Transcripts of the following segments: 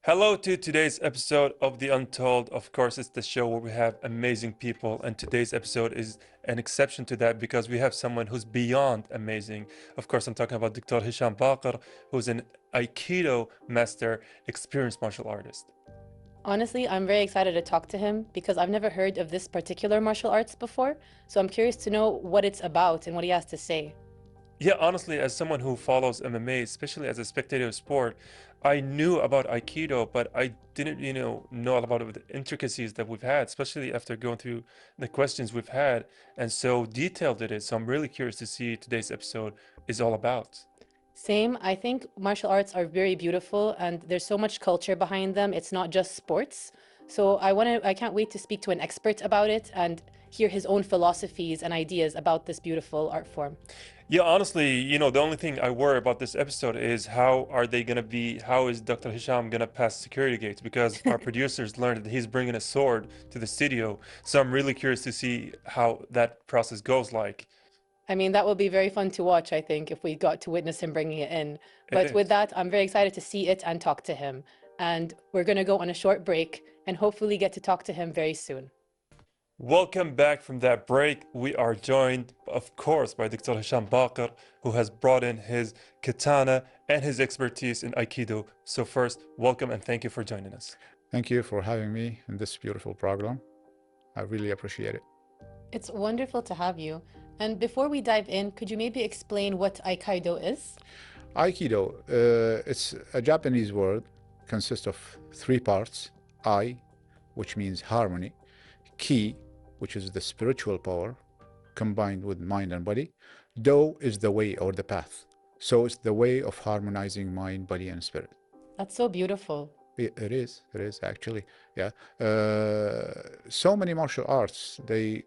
Hello to today's episode of the Untold. Of course, it's the show where we have amazing people, and today's episode is an exception to that because we have someone who's beyond amazing. Of course, I'm talking about Dr. Hesham Baqer, who's an Aikido master, experienced martial artist. Honestly, I'm very excited to talk to him because I've never heard of this particular martial arts before, so I'm curious to know what it's about and what he has to say. Yeah, honestly, as someone who follows MMA, especially as a spectator sport, I knew about Aikido, but I didn't, know a lot of the intricacies that we've had, especially after going through the questions we've had, and so detailed it is. So I'm really curious to see today's episode is all about. Same, I think martial arts are very beautiful and there's so much culture behind them. It's not just sports. So I can't wait to speak to an expert about it and hear his own philosophies and ideas about this beautiful art form. Yeah, honestly, the only thing I worry about this episode is how is Dr. Hisham gonna pass security gates? Because our producers learned that he's bringing a sword to the studio. So I'm really curious to see how that process goes like. I mean, that would be very fun to watch, I think, if we got to witness him bringing it in. It But with is. that, I'm very excited to see it and talk to him. And we're going to go on a short break and hopefully get to talk to him very soon. Welcome back from that break. We are joined, of course, by Dr. Hisham Baqer, who has brought in his katana and his expertise in Aikido. So first, welcome and thank you for joining us. Thank you for having me in this beautiful program. I really appreciate it. It's wonderful to have you. And before we dive in, could you maybe explain what Aikido is? Aikido, it's a Japanese word, consists of three parts. Ai, which means harmony. Ki, which is the spiritual power combined with mind and body. Do is the way or the path. So it's the way of harmonizing mind, body, and spirit. That's so beautiful. It is actually, yeah. So many martial arts, they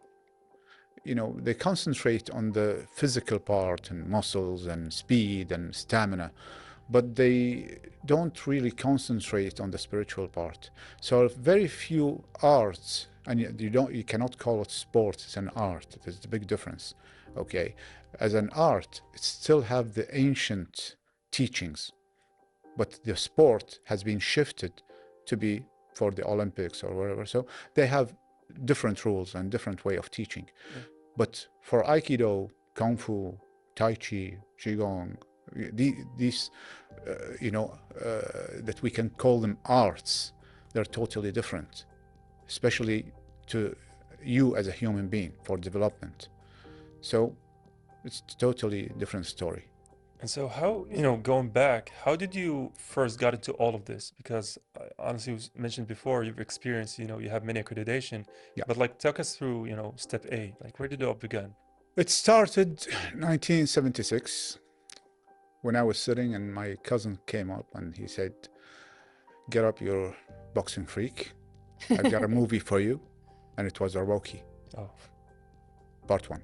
concentrate on the physical part and muscles and speed and stamina, but they don't really concentrate on the spiritual part. So very few arts, and you cannot call it sport, it's an art. There's a big difference. Okay, as an art, it still have the ancient teachings, but the sport has been shifted to be for the Olympics or wherever. So they have different rules and different way of teaching. Yeah. But for Aikido, Kung Fu, Tai Chi, Qigong, these, that we can call them arts, they're totally different, especially to you as a human being for development. So it's a totally different story. And so how, going back, how did you first got into all of this? Because honestly, was mentioned before, you've experienced, you have many accreditation, Yeah. but like talk us through, step A, like where did it all begin? It started 1976 when I was sitting and my cousin came up and he said, "Get up, you're boxing freak. I've got a movie for you." And it was Arwoki, Oh, part one.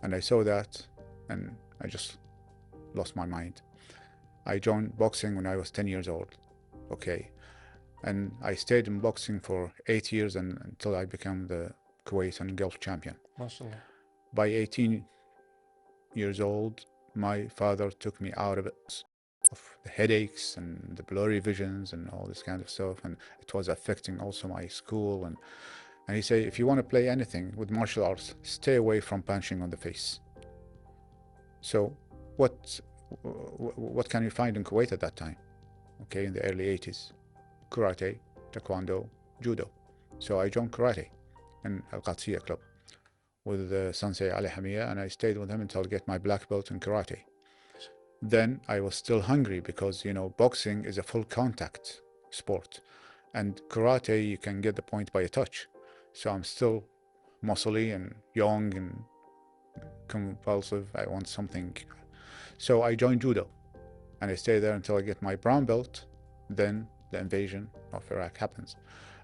And I saw that and I just lost my mind. I joined boxing when I was 10 years old. Okay. And I stayed in boxing for 8 years until I became the Kuwait and Gulf champion. mashallah. By 18 years old, my father took me out of it, of the headaches and the blurry visions and all this kind of stuff. And it was affecting also my school. And he said, if you want to play anything with martial arts, stay away from punching on the face. So what can you find in Kuwait at that time? Okay, in the early 80s, karate, taekwondo, judo. So I joined karate in Al Qadsiya club with Sensei Ali Hamia, and I stayed with him until I get my black belt in karate. Then I was still hungry because, boxing is a full contact sport, and karate, you can get the point by a touch. So I'm still muscly and young and compulsive. I want something. So I joined judo and I stayed there until I get my brown belt. Then the invasion of Iraq happens.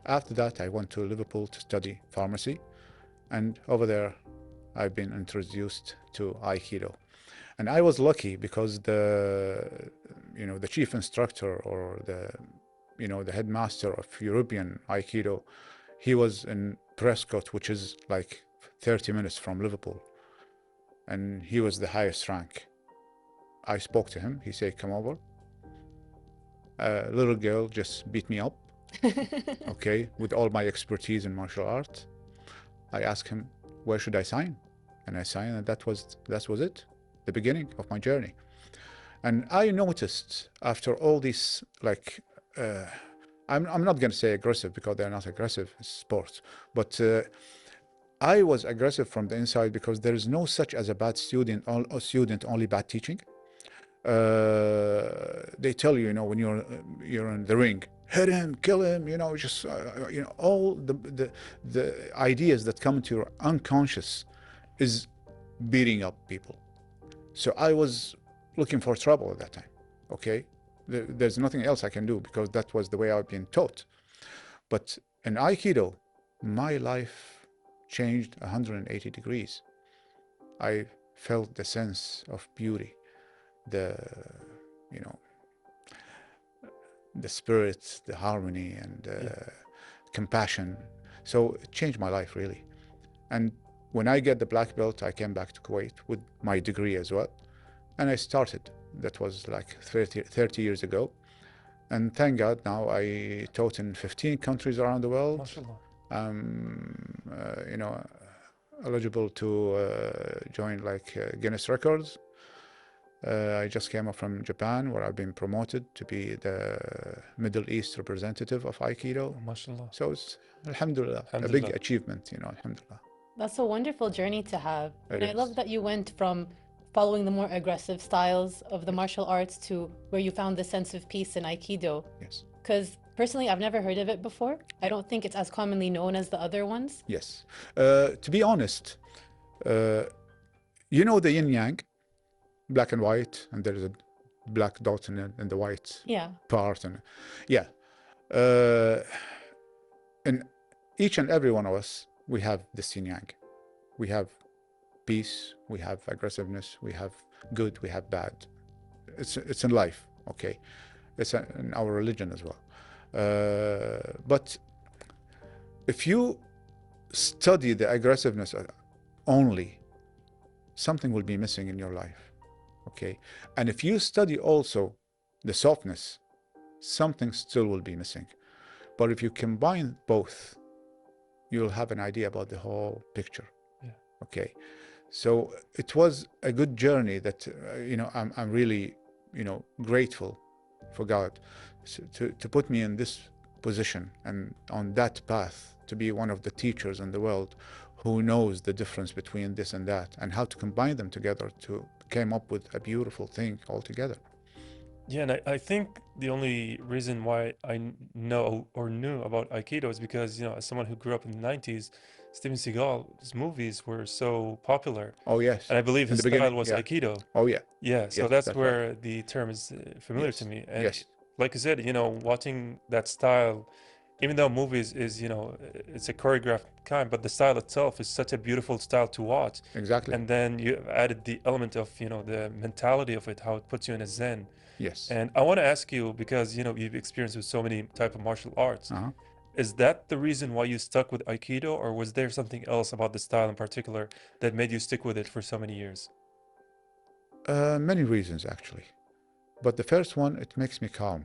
After that, I went to Liverpool to study pharmacy. And over there, I've been introduced to Aikido. And I was lucky because the chief instructor or the headmaster of European Aikido, he was in Prescott, which is like 30 minutes from Liverpool. And he was the highest rank. I spoke to him. He said, come over. A little girl just beat me up, okay, with all my expertise in martial arts. I asked him, where should I sign? And I signed, and that was it, the beginning of my journey. And I noticed after all these, like, I'm not going to say aggressive because they're not aggressive, it's sports, but I was aggressive from the inside because there is no such as a bad student, only bad teaching. They tell you, when you're in the ring, hit him, kill him, just all the ideas that come into your unconscious is beating up people. So I was looking for trouble at that time. Okay, there's nothing else I can do because that was the way I've been taught. But in Aikido, my life changed 180 degrees. I felt the sense of beauty, the spirit, the harmony, and compassion. So it changed my life really. And when I get the black belt, I came back to Kuwait with my degree as well, and I started. That was like 30 years ago, and thank God now I taught in 15 countries around the world. MashaAllah. I'm eligible to join like Guinness Records. I just came up from Japan, where I've been promoted to be the Middle East representative of Aikido. Oh, MashaAllah. So it's alhamdulillah, a Alhamdulillah. big achievement, alhamdulillah. That's a wonderful journey to have. It And I love is. that you went from following the more aggressive styles of the martial arts to where you found the sense of peace in Aikido. Yes, Because personally, I've never heard of it before. I don't think it's as commonly known as the other ones. yes. To be honest, the yin yang, black and white, and there is a black dot in the white Yeah. part, and yeah, in each and every one of us, we have this yin yang. We have peace, we have aggressiveness, we have good, we have bad. It's in life, okay. It's in our religion as well. But if you study the aggressiveness only, something will be missing in your life, okay. And if you study also the softness, something still will be missing. But if you combine both, you'll have an idea about the whole picture. Yeah. Okay. So it was a good journey that I'm really grateful for God to put me in this position and on that path, to be one of the teachers in the world who knows the difference between this and that and how to combine them together to come up with a beautiful thing altogether. Yeah, and I think the only reason why I know or knew about Aikido is because, as someone who grew up in the 90s, Steven Seagal's movies were so popular. Oh yes. And I believe In his the beginning, style was yeah. Aikido. Oh yeah. Yeah, so Yes, that's that's where the term is familiar Yes. to me. And Yes. like you said, watching that style, even though movies is, it's a choreographed kind, but the style itself is such a beautiful style to watch. Exactly. And then you added the element of, the mentality of it, how it puts you in a zen. Yes. And I want to ask you, because, you've experienced with so many type of martial arts, Uh-huh. is that the reason why you stuck with Aikido, or was there something else about the style in particular that made you stick with it for so many years? Many reasons actually, but the first one, it makes me calm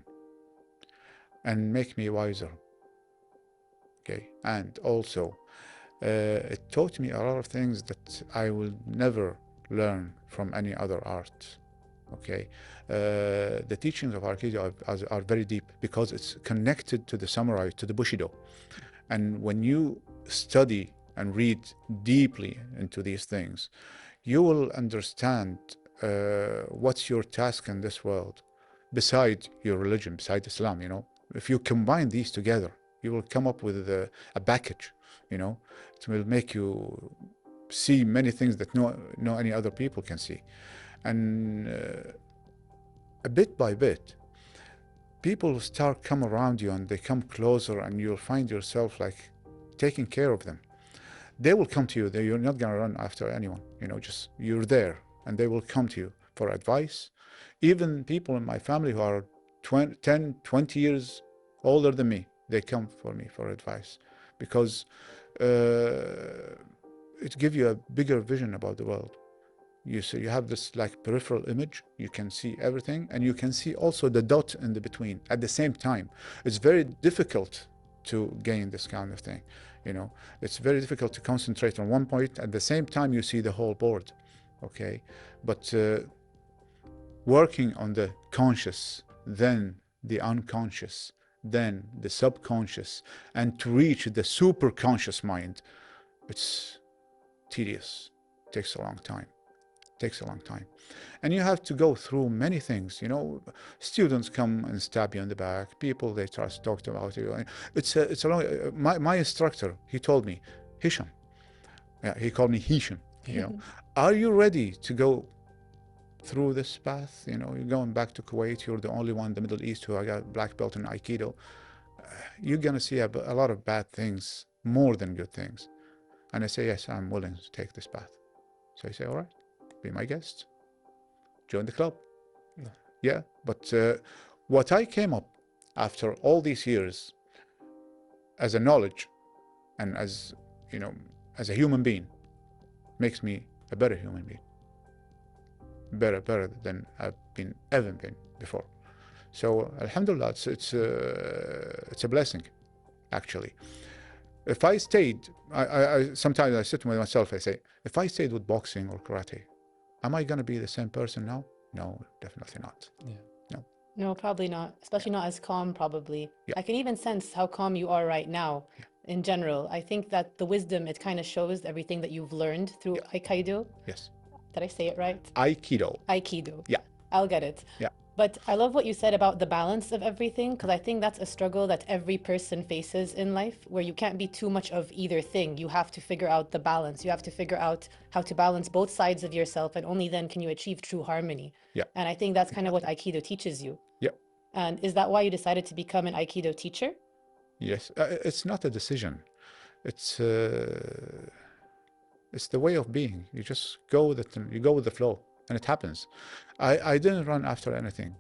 and make me wiser. Okay, and also it taught me a lot of things that I will never learn from any other art. Okay, the teachings of Aikido are very deep because it's connected to the samurai, to the Bushido. And when you study and read deeply into these things, you will understand what's your task in this world, beside your religion, beside Islam. If you combine these together, you will come up with a package. It will make you see many things that no any other people can see. And bit by bit, people start come around you and they come closer, and you'll find yourself like taking care of them. They will come to you. You're not going to run after anyone. Just you're there, and they will come to you for advice. Even people in my family who are 10, 20 years older than me, they come for me for advice, because it gives you a bigger vision about the world. You see, you have this like peripheral image. You can see everything, and you can see also the dot in the between at the same time. It's very difficult to gain this kind of thing. You know, it's very difficult to concentrate on one point at the same time you see the whole board. Okay, but working on the conscious, then the unconscious, then the subconscious, and to reach the super conscious mind, it's tedious. It takes a long time. Takes a long time, and you have to go through many things. You know, students come and stab you in the back. People, they try to talk about you. It's a long. My instructor, he told me, Hesham. Yeah, he called me Hesham. You know, are you ready to go through this path? You know, you're going back to Kuwait. You're the only one in the Middle East who got black belt in Aikido. You're gonna see a lot of bad things more than good things. And I say, yes, I'm willing to take this path. So I say, all right. Be my guest, join the club. No. Yeah, but what I came up after all these years as a knowledge and as, you know, as a human being makes me a better human being, better than I've ever been before. So alhamdulillah, it's a blessing, actually. If I stayed, I sometimes I sit with myself, I say, if I stayed with boxing or karate, am I going to be the same person now? No, definitely not. Yeah. No. No, probably not. Especially not as calm, probably. Yeah. I can even sense how calm you are right now in general. I think that the wisdom, it kind of shows everything that you've learned through Aikido. Yes. Did I say it right? Aikido. Aikido. Yeah. I'll get it. Yeah. But I love what you said about the balance of everything, because I think that's a struggle that every person faces in life, where you can't be too much of either thing. You have to figure out the balance. You have to figure out how to balance both sides of yourself, and only then can you achieve true harmony. Yeah. And I think that's kind of what Aikido teaches you. Yeah. And is that why you decided to become an Aikido teacher? Yes. It's not a decision. It's the way of being. You just go with it, and you go with the flow, and it happens. I didn't run after anything.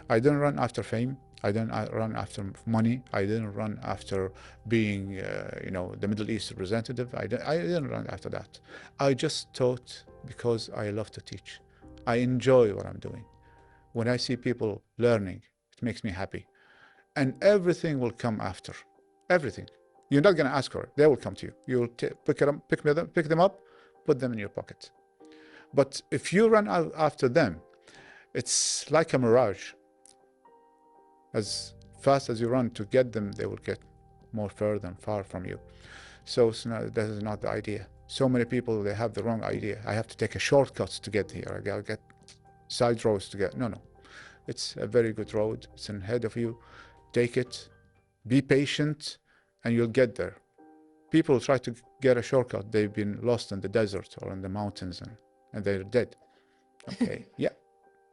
I didn't run after fame. I didn't run after money. I didn't run after being, you know, the Middle East representative. I didn't run after that. I just taught because I love to teach. I enjoy what I'm doing. When I see people learning, it makes me happy. And everything will come after. Everything. You're not going to ask for it. They will come to you. You'll pick them up, put them in your pocket. But if you run out after them, it's like a mirage. As fast as you run to get them, they will get more further and far from you. So that is not the idea. So many people, they have the wrong idea. I have to take a shortcut to get here. I gotta get side roads to get. No. It's a very good road. It's ahead of you. Take it. Be patient, and you'll get there. People try to get a shortcut. They've been lost in the desert or in the mountains, and they're dead. Okay. Yeah.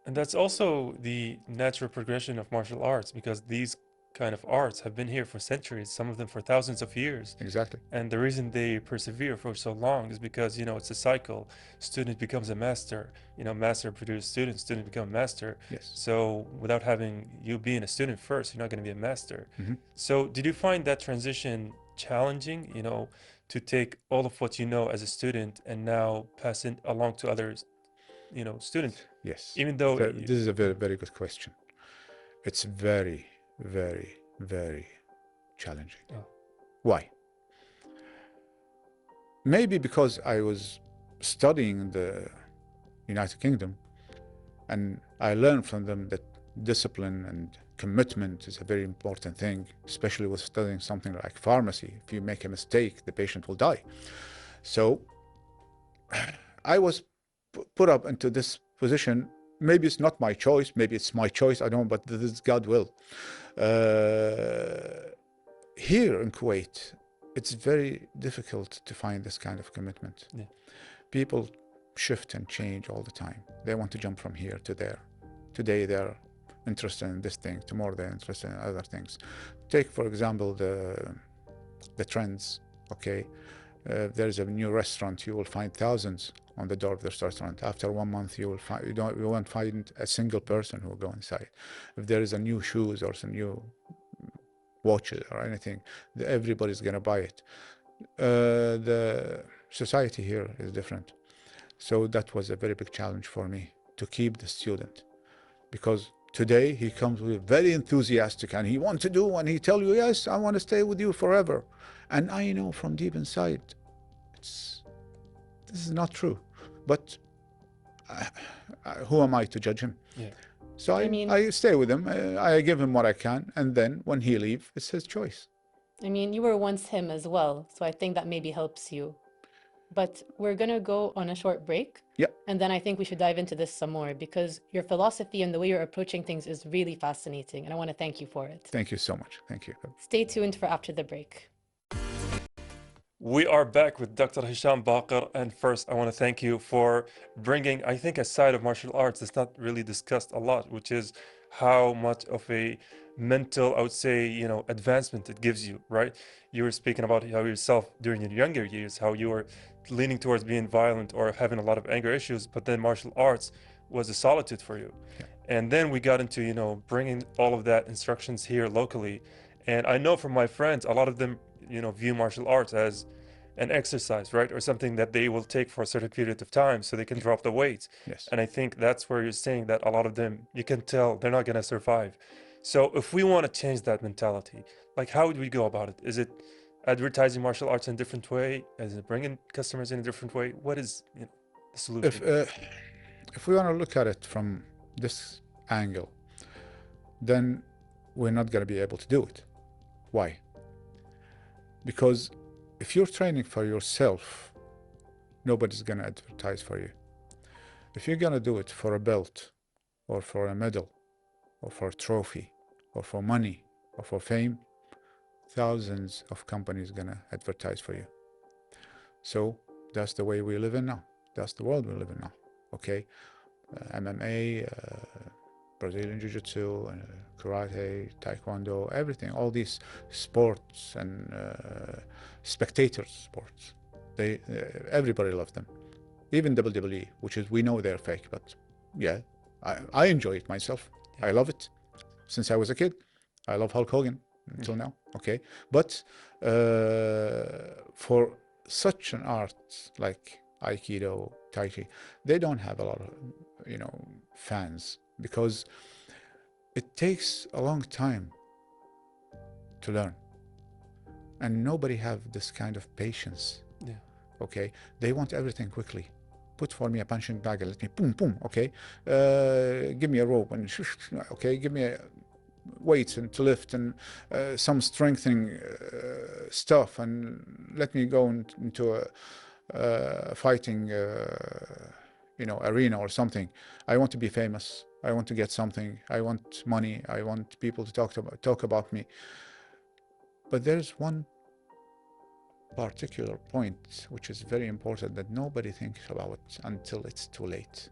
And that's also the natural progression of martial arts, because these kind of arts have been here for centuries, some of them for thousands of years. Exactly. And the reason they persevere for so long is because, you know, it's a cycle. Student becomes a master, you know, master produces student, student become a master. Yes. So without having you being a student first, you're not going to be a master. Mm-hmm. So did you find that transition challenging, you know, to take all of what you know as a student and now pass it along to others, you know, students? Yes. Even though this is a very, very good question. It's very, very, very challenging. Oh. Why? Maybe because I was studying in the United Kingdom, and I learned from them that discipline and commitment is a very important thing, especially with studying something like pharmacy. If you make a mistake, the patient will die. So I was put up into this position. Maybe it's not my choice, maybe it's my choice, I don't know, but this is God's will. Here in Kuwait, it's very difficult to find this kind of commitment. Yeah. People shift and change all the time. They want to jump from here to there. Today they're interested in this thing, tomorrow they're interested in other things. Take, for example, the trends, okay? There's a new restaurant, you will find thousands on the door of this restaurant. After 1 month, you won't find a single person who will go inside. If there is a new shoes or some new watches or anything, everybody's gonna buy it. The society here is different. So that was a very big challenge for me to keep the student, because today he comes with very enthusiastic and he wants to do, and he tell you, yes, I want to stay with you forever. And I know from deep inside, this is not true. But who am I to judge him? Yeah. So I stay with him. I give him what I can, and then when he leaves, it's his choice. I mean, you were once him as well, so I think that maybe helps you. But we're going to go on a short break. Yep. And then I think we should dive into this some more, because your philosophy and the way you're approaching things is really fascinating. And I want to thank you for it. Thank you so much. Thank you. Stay tuned for after the break. We are back with Dr. Hesham Baqer, and first I want to thank you for bringing, I think, a side of martial arts that's not really discussed a lot, which is how much of a mental, I would say, advancement it gives you, right? You were speaking about how yourself during your younger years, how you were leaning towards being violent or having a lot of anger issues, but then martial arts was a solitude for you. Yeah. And then we got into, bringing all of that instructions here locally. And I know from my friends, a lot of them, view martial arts as an exercise, right? Or something that they will take for a certain period of time so they can drop the weight. Yes. And I think that's where you're saying that a lot of them, you can tell they're not going to survive. So if we want to change that mentality, like how would we go about it? Is it advertising martial arts in a different way? Is it bringing customers in a different way? What is the solution? If we want to look at it from this angle, then we're not going to be able to do it. Why? Because if you're training for yourself, nobody's going to advertise for you. If you're going to do it for a belt or for a medal or for a trophy or for money or for fame, thousands of companies going to advertise for you. So that's the way we live in now. That's the world we live in now. Okay? MMA, Brazilian Jiu-Jitsu, karate, taekwondo, everything, all these sports and spectator sports, everybody loves them. Even WWE, which is, we know they're fake, but yeah, I enjoy it myself. I love it since I was a kid. I love Hulk Hogan until now. Okay, but for such an art like Aikido, Tai Chi, they don't have a lot of fans, because it takes a long time to learn, and nobody have this kind of patience. Yeah. Okay, they want everything quickly. Put for me a punching bag and let me boom boom. Okay, give me a rope and okay, give me weights and to lift and some strengthening stuff, and let me go into a fighting arena or something. I want to be famous. I want to get something. I want money. I want people to talk about me. But there's one particular point which is very important that nobody thinks about until it's too late.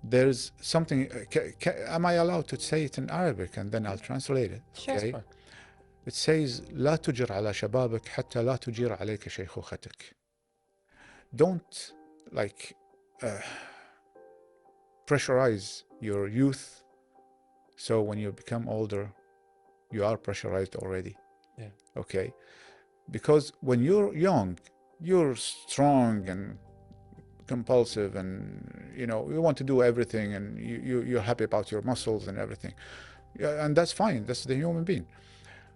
There's something, am I allowed to say it in Arabic and then I'll translate it? Sure. Okay. It says, لا تجر على شبابك حتى لا تجير عليك شيخوختك. Don't pressurize your youth, so when you become older, you are pressurized already. Yeah. Okay. Because when you're young, you're strong and compulsive, and you want to do everything, and you're happy about your muscles and everything. Yeah, and that's fine. That's the human being.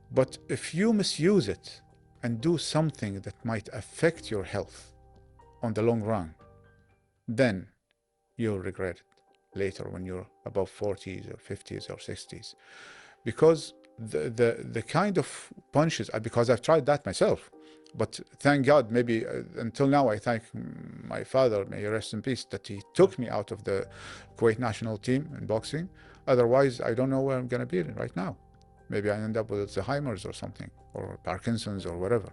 But if you misuse it and do something that might affect your health on the long run, then you'll regret it later when you're above 40s or 50s or 60s. Because the kind of punches, because I've tried that myself, but thank God, maybe until now, I thank my father, may he rest in peace, that he took me out of the Kuwait national team in boxing. Otherwise, I don't know where I'm going to be right now. Maybe I end up with Alzheimer's or something, or Parkinson's or whatever.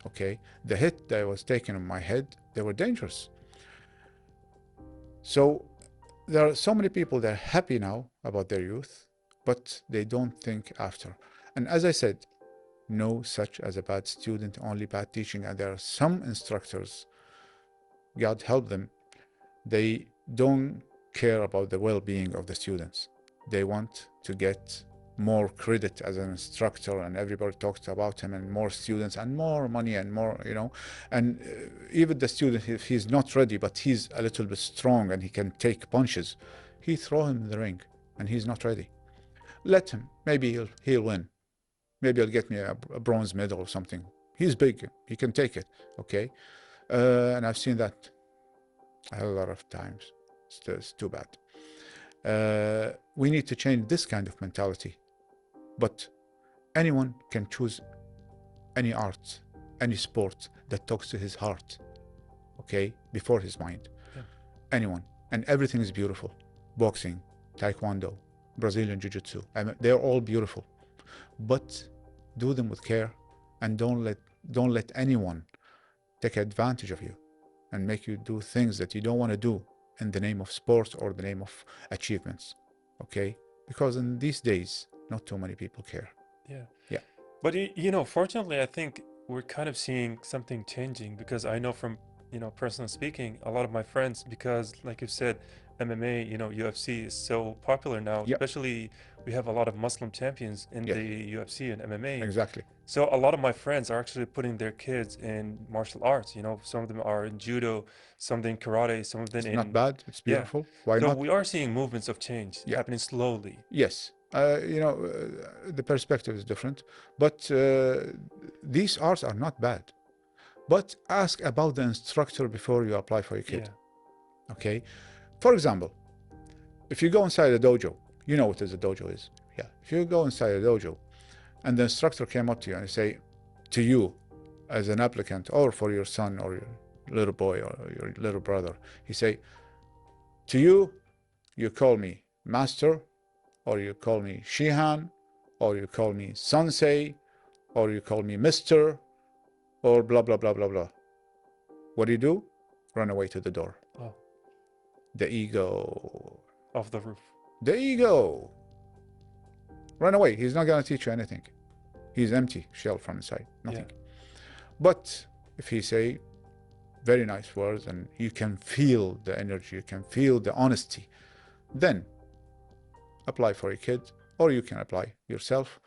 Okay, the hit that was taken on my head, they were dangerous. So there are so many people that are happy now about their youth, but they don't think after. And as I said, no such as a bad student, only bad teaching. And there are some instructors, God help them, they don't care about the well-being of the students. They want to get more credit as an instructor, and everybody talks about him, and more students and more money and more, you know. And even the student, if he's not ready but he's a little bit strong and he can take punches, he throw him in the ring and he's not ready. Let him, maybe he'll win. Maybe he'll get me a bronze medal or something. He's big, he can take it, okay? And I've seen that a lot of times. It's too bad. We need to change this kind of mentality. But anyone can choose any art, any sport that talks to his heart, okay, before his mind. Yeah. Anyone. And everything is beautiful. Boxing, Taekwondo, Brazilian Jiu-Jitsu, I mean, they're all beautiful. But do them with care, and don't let anyone take advantage of you and make you do things that you don't want to do in the name of sport or the name of achievements, okay? Because in these days, not too many people care. Yeah. Yeah. But you know, fortunately, I think we're kind of seeing something changing, because I know from, you know, personally speaking, a lot of my friends, because like you said, MMA, you know, UFC is so popular now, Yep. especially we have a lot of Muslim champions in Yes. the UFC and MMA. Exactly. So a lot of my friends are actually putting their kids in martial arts. You know, some of them are in judo, some of them in karate, some of them It's in... not bad. It's beautiful. Why So not? we are seeing movements of change happening slowly. Yes. You know, the perspective is different, but these arts are not bad. But ask about the instructor before you apply for your kid. Yeah. Okay? For example, if you go inside a dojo, you know what a dojo is. Yeah. If you go inside a dojo and the instructor came up to you and say to you as an applicant, or for your son or your little boy or your little brother, he say, to you, you call me master, or you call me Shihan, or you call me sensei, or you call me mister, or blah, blah, blah, blah, blah. What do? Run away to the door. Oh. The ego. Off the roof. The ego. Run away. He's not going to teach you anything. He's empty shell from inside. Nothing. Yeah. But if he say very nice words and you can feel the energy, you can feel the honesty, then apply for a kid, or you can apply yourself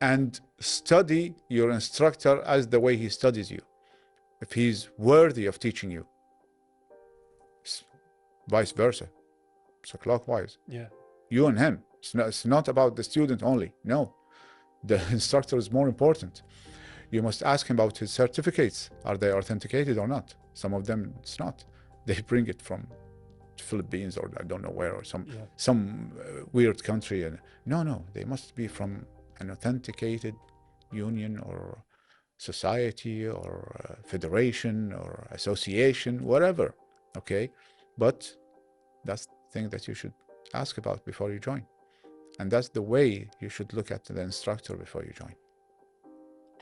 and study your instructor as the way he studies you. If he's worthy of teaching you, vice versa. So clockwise. Yeah. You and him. It's not about the student only. No, the instructor is more important. You must ask him about his certificates. Are they authenticated or not? Some of them it's not. They bring it from Philippines or I don't know where, or some weird country. And no, they must be from an authenticated union or society or federation or association, whatever. Okay, but that's the thing that you should ask about before you join, and that's the way you should look at the instructor before you join.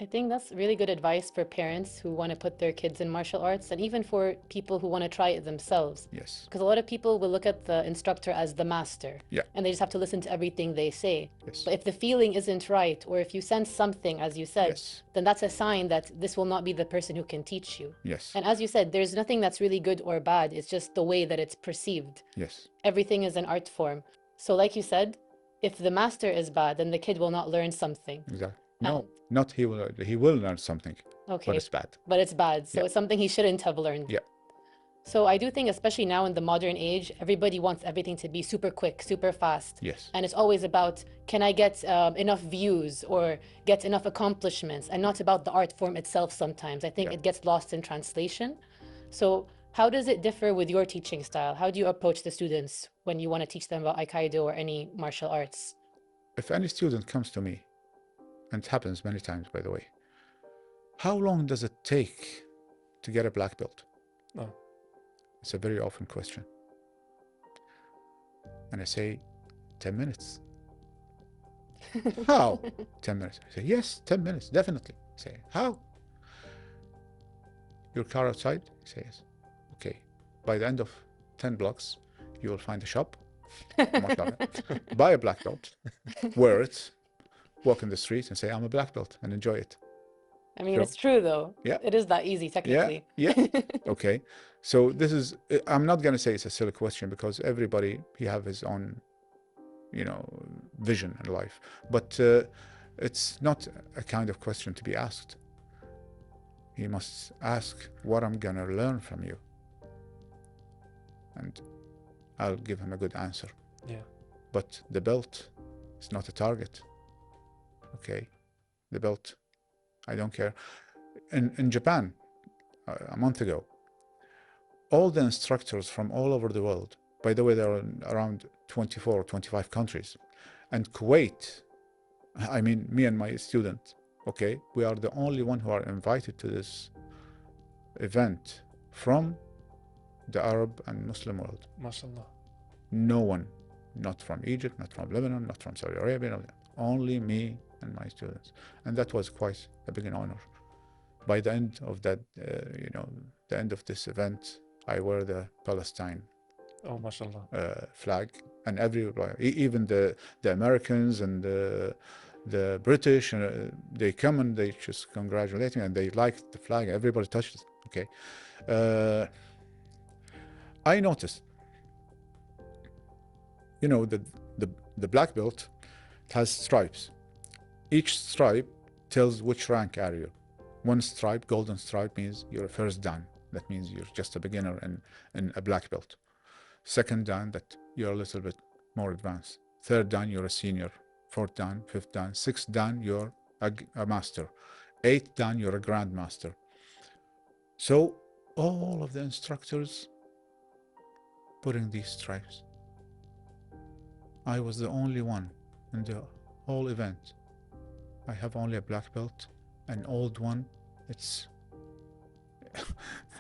I think that's really good advice for parents who want to put their kids in martial arts, and even for people who want to try it themselves. Yes. Because a lot of people will look at the instructor as the master. Yeah. And they just have to listen to everything they say. Yes. But if the feeling isn't right, or if you sense something, as you said, yes. then that's a sign that this will not be the person who can teach you. Yes. And as you said, there's nothing that's really good or bad. It's just the way that it's perceived. Yes. Everything is an art form. So like you said, if the master is bad, then the kid will not learn something. Exactly. No, not he will. He will learn something. Okay. But it's bad. But it's bad. So it's something he shouldn't have learned. Yeah. So I do think, especially now in the modern age, everybody wants everything to be super quick, super fast. Yes. And it's always about, can I get enough views or get enough accomplishments, and not about the art form itself sometimes. I think it gets lost in translation. So how does it differ with your teaching style? How do you approach the students when you want to teach them about Aikido or any martial arts? If any student comes to me, and it happens many times, by the way, how long does it take to get a black belt? Oh. It's a very often question. And I say, 10 minutes. How? 10 minutes. I say, yes, 10 minutes, definitely. I say, how? Your car outside? I say, yes. Okay. By the end of 10 blocks, you will find a shop. Buy a black belt, wear it, walk in the streets and say, I'm a black belt, and enjoy it. I mean, it's true though. Yeah. It is that easy, technically. Yeah. Okay. So this is, I'm not going to say it's a silly question, because everybody, he have his own vision in life. But it's not a kind of question to be asked. He must ask what I'm gonna learn from you, and I'll give him a good answer. Yeah. But the belt is not a target. Okay, the belt, I don't care. In Japan, a month ago, all the instructors from all over the world, by the way, there are around 24 or 25 countries, and Kuwait, I mean, me and my student, okay, we are the only one who are invited to this event from the Arab and Muslim world. MashaAllah. No one, not from Egypt, not from Lebanon, not from Saudi Arabia, only me and my students. And that was quite a big honor. By the end of that, the end of this event, I wear the Palestine flag, and everybody, even the Americans and the British, they come and they just congratulate me, and they like the flag. Everybody touched it. Okay. I noticed, the black belt has stripes. Each stripe tells which rank are you. One stripe, golden stripe, means you're a first dan. That means you're just a beginner in a black belt. Second dan, that you're a little bit more advanced. Third dan, you're a senior. Fourth dan, fifth dan, sixth dan, you're a master. Eighth dan, you're a grandmaster. So all of the instructors putting these stripes. I was the only one in the whole event. I have only a black belt, an old one. It's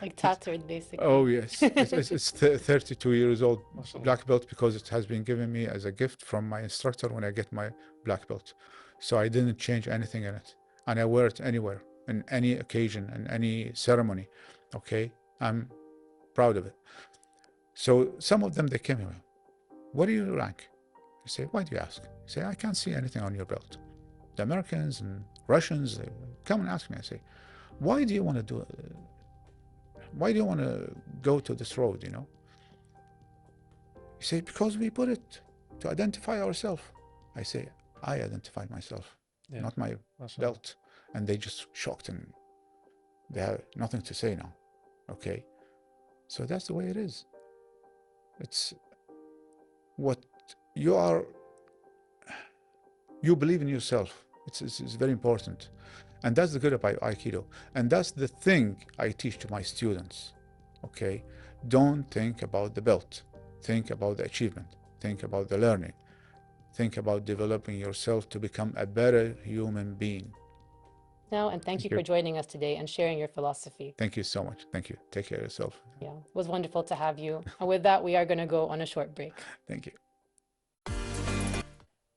like tattered, basically. Oh yes, it's 32 years old black belt, because it has been given me as a gift from my instructor when I get my black belt. So I didn't change anything in it, and I wear it anywhere, in any occasion, in any ceremony. Okay, I'm proud of it. So some of them, they came here, what do you rank? I say, why do you ask? I say, I can't see anything on your belt. The Americans and Russians, they come and ask me. I say, why do you want to do it? Why do you want to go to this road, You say, because we put it to identify ourselves. I say, I identify myself, not my belt. And they just shocked, and they have nothing to say now. Okay. So that's the way it is. It's what you are. You believe in yourself. It's very important. And that's the good about Aikido. And that's the thing I teach to my students. Okay? Don't think about the belt. Think about the achievement. Think about the learning. Think about developing yourself to become a better human being. No, and thank you for joining us today and sharing your philosophy. Thank you so much. Thank you. Take care of yourself. Yeah, it was wonderful to have you. And with that, we are going to go on a short break. Thank you.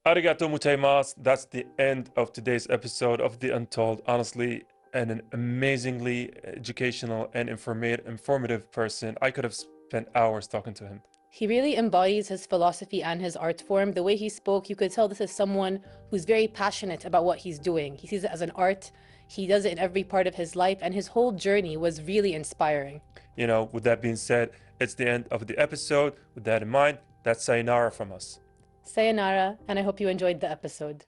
Arigato gozaimasu. That's the end of today's episode of The Untold. Honestly, an amazingly educational and informative person. I could have spent hours talking to him. He really embodies his philosophy and his art form. The way he spoke, you could tell this is someone who's very passionate about what he's doing. He sees it as an art. He does it in every part of his life, and his whole journey was really inspiring. With that being said, it's the end of the episode. With that in mind, that's sayonara from us. Sayonara, and I hope you enjoyed the episode.